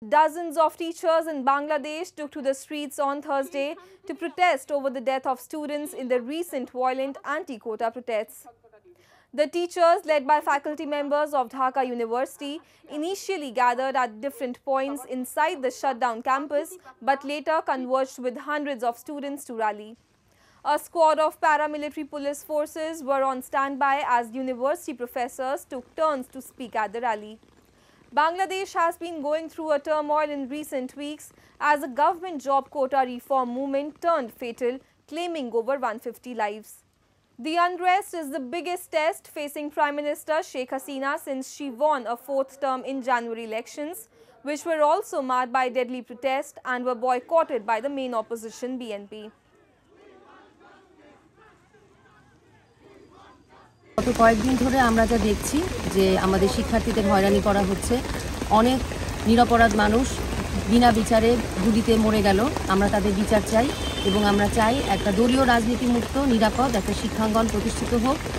Dozens of teachers in Bangladesh took to the streets on Thursday to protest over the death of students in the recent violent anti-quota protests. The teachers, led by faculty members of Dhaka University, initially gathered at different points inside the shutdown campus, but later converged with hundreds of students to rally. A squad of paramilitary police forces were on standby as university professors took turns to speak at the rally. Bangladesh has been going through a turmoil in recent weeks as a government job quota reform movement turned fatal, claiming over 150 lives. The unrest is the biggest test facing Prime Minister Sheikh Hasina since she won a fourth term in January elections, which were also marred by deadly protests and were boycotted by the main opposition BNP. গত কয়েকদিন ধরে আমরা যা দেখছি যে আমাদের শিক্ষার্থীদের হয়রানি করা হচ্ছে, অনেক নিরপরাধ মানুষ বিনা বিচারে গুলিতে মরে গেল। আমরা তাদের বিচার চাই এবং আমরা চাই একটা দলীয় রাজনীতি মুক্ত নিরাপদ একটা শিক্ষাঙ্গন প্রতিষ্ঠিত হোক।